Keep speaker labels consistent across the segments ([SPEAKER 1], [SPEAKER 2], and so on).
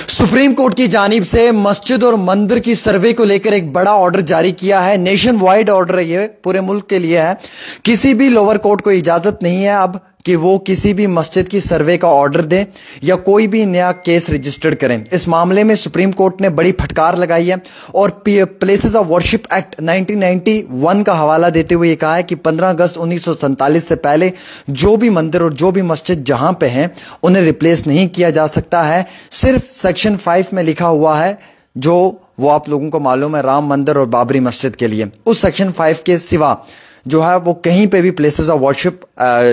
[SPEAKER 1] Supreme court की जानिब से मस्जिद और मंदिर की सर्वे को लेकर एक बड़ा ऑर्डर जारी किया है। नेशन वाइड ऑर्डर है, ये पूरे मुल्क के लिए है। किसी भी लोअर कोर्ट को इजाजत नहीं है अब कि वो किसी भी मस्जिद की सर्वे का ऑर्डर दें या कोई भी नया केस रजिस्टर्ड करें। इस मामले में सुप्रीम कोर्ट ने बड़ी फटकार लगाई है और प्लेसेस ऑफ वर्शिप एक्ट 1991 का हवाला देते हुए कहा है कि 15 अगस्त 1947 से पहले जो भी मंदिर और जो भी मस्जिद जहां पे हैं उन्हें रिप्लेस नहीं किया जा सकता है। सिर्फ सेक्शन 5 में लिखा हुआ है, जो वो आप लोगों को मालूम है, राम मंदिर और बाबरी मस्जिद के लिए। उस सेक्शन 5 के सिवा जो है वो कहीं पे भी प्लेसेस ऑफ वर्शिप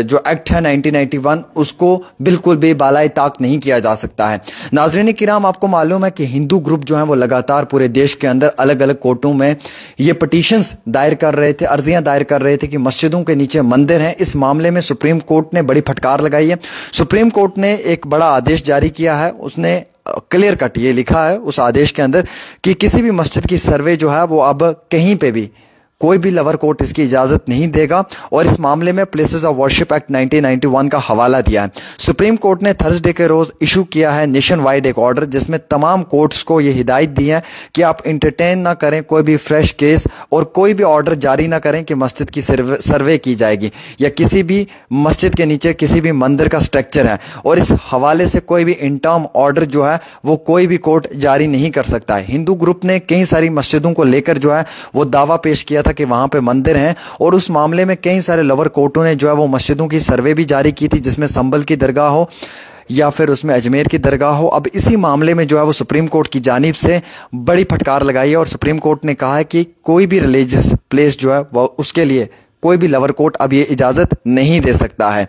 [SPEAKER 1] जो एक्ट है 1991 उसको बिल्कुल भी बालाए ताक नहीं किया जा सकता है। नाज़रीन किराम, आपको मालूम है कि हिंदू ग्रुप जो है वो लगातार पूरे देश के अंदर अलग अलग कोर्टों में ये पिटीशंस दायर कर रहे थे, अर्जियां दायर कर रहे थे कि मस्जिदों के नीचे मंदिर हैं। इस मामले में सुप्रीम कोर्ट ने बड़ी फटकार लगाई है। सुप्रीम कोर्ट ने एक बड़ा आदेश जारी किया है। उसने क्लियर कट ये लिखा है उस आदेश के अंदर कि किसी भी मस्जिद की सर्वे जो है वो अब कहीं पे भी कोई भी लोअर कोर्ट इसकी इजाजत नहीं देगा और इस मामले में प्लेसेस ऑफ वर्शिप एक्ट 1991 का हवाला दिया है। सुप्रीम कोर्ट ने थर्सडे के रोज इशू किया है नेशन वाइड एक ऑर्डर, जिसमें तमाम कोर्ट्स को यह हिदायत दी है कि आप इंटरटेन ना करें कोई भी फ्रेश केस और कोई भी ऑर्डर जारी ना करें कि मस्जिद की सर्वे की जाएगी या किसी भी मस्जिद के नीचे किसी भी मंदिर का स्ट्रक्चर है। और इस हवाले से कोई भी इंटर्म ऑर्डर जो है वो कोई भी कोर्ट जारी नहीं कर सकता है। हिंदू ग्रुप ने कई सारी मस्जिदों को लेकर जो है वो दावा पेश किया था कि वहां पे मंदिर हैं और उस मामले में कई सारे लोअर कोर्टों ने जो है वो मस्जिदों की सर्वे भी जारी की थी, जिसमें संभल की दरगाह हो या फिर उसमें अजमेर की दरगाह हो। अब इसी मामले में जो है वो सुप्रीम कोर्ट की जानिब से बड़ी फटकार लगाई है और सुप्रीम कोर्ट ने कहा है कि कोई भी रिलीजियस प्लेस जो है वो उसके लिए कोई भी लोअर कोर्ट अब ये इजाजत नहीं दे सकता है।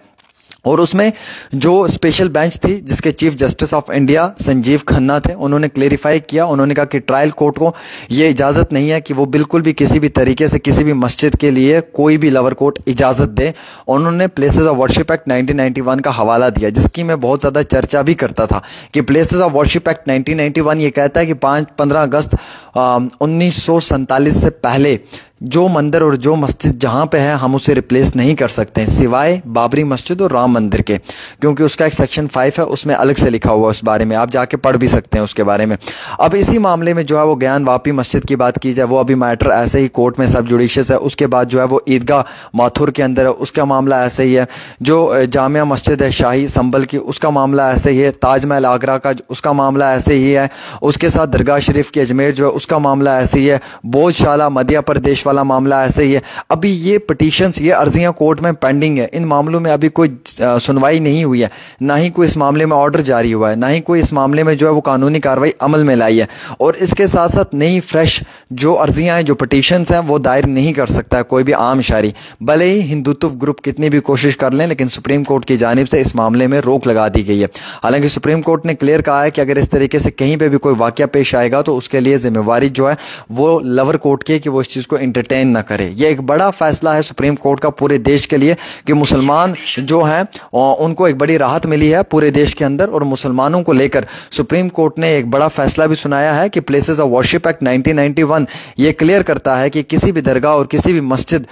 [SPEAKER 1] और उसमें जो स्पेशल बेंच थी जिसके chief justice of India Sanjeev Khanna थे, उन्होंने क्लेरिफाई किया। उन्होंने कहा कि ट्रायल कोर्ट को यह इजाजत नहीं है कि वो बिल्कुल भी किसी भी तरीके से किसी भी मस्जिद के लिए कोई भी लोअर कोर्ट इजाजत दे। उन्होंने प्लेसेस ऑफ वर्शिप एक्ट 1991 का हवाला दिया, जिसकी मैं बहुत ज्यादा चर्चा भी करता था कि प्लेसेस ऑफ वर्शिप एक्ट 1991 ये कहता है कि 15 अगस्त 1947 से पहले जो मंदिर और जो मस्जिद जहां पे है हम उसे रिप्लेस नहीं कर सकते हैं, सिवाय बाबरी मस्जिद और राम मंदिर के, क्योंकि उसका एक सेक्शन 5 है, उसमें अलग से लिखा हुआ है। उस बारे में आप जाके पढ़ भी सकते हैं उसके बारे में। अब इसी मामले में जो है वो ज्ञान वापी मस्जिद की बात की जाए, वो अभी मैटर ऐसे ही कोर्ट में सब जुडिशियस है। उसके बाद जो है वो ईदगाह माथुर के अंदर है, उसका मामला ऐसे ही है। जो जामिया मस्जिद है शाही संभल की, उसका मामला ऐसे ही है। ताजमहल आगरा का उसका मामला ऐसे ही है। उसके साथ दरगाह शरीफ की अजमेर जो है उसका मामला ऐसे ही है। बोझशाला मध्य प्रदेश वाला मामला ऐसे ही है। अभी ये पिटीशंस, ये अर्जियां कोर्ट में पेंडिंग है। इन मामलों में अभी कोई सुनवाई नहीं हुई है, ना ही कोई इस मामले में ऑर्डर जारी हुआ है, ना ही कोई इस मामले में जो है वो कानूनी कार्रवाई अमल में लाई है। और इसके साथ साथ नई फ्रेश जो अर्जियां हैं, जो पिटीशंस हैं, वो दायर नहीं कर सकता है कोई भी आम शहरी, भले ही हिंदुत्व ग्रुप कितनी भी कोशिश कर लें। लेकिन सुप्रीम कोर्ट की जानिब से इस मामले में रोक लगा दी गई है। हालांकि सुप्रीम कोर्ट ने क्लियर कहा है कि अगर इस तरीके से कहीं पर भी कोई वाकया पेश आएगा तो उसके लिए जिम्मेवारी जो है वो लोअर कोर्ट की कि वो इस चीज को एंटरटेन ना करे। यह एक बड़ा फैसला है सुप्रीम कोर्ट का पूरे देश के लिए कि मुसलमान जो हैं उनको एक बड़ी राहत मिली है पूरे देश के अंदर। और मुसलमानों को लेकर सुप्रीम कोर्ट ने एक बड़ा फैसला भी सुनाया है कि प्लेसेस ऑफ वर्शिप एक्ट 1991 ये क्लियर करता है कि किसी भी दरगाह और किसी भी मस्जिद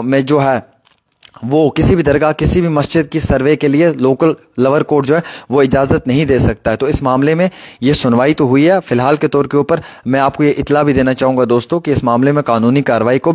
[SPEAKER 1] में जो है वो किसी भी दरगाह किसी भी मस्जिद की सर्वे के लिए लोकल लोअर कोर्ट जो है वो इजाजत नहीं दे सकता है। तो इस मामले में ये सुनवाई तो हुई है। फिलहाल के तौर के ऊपर मैं आपको ये इतला भी देना चाहूंगा दोस्तों कि इस मामले में कानूनी कार्रवाई को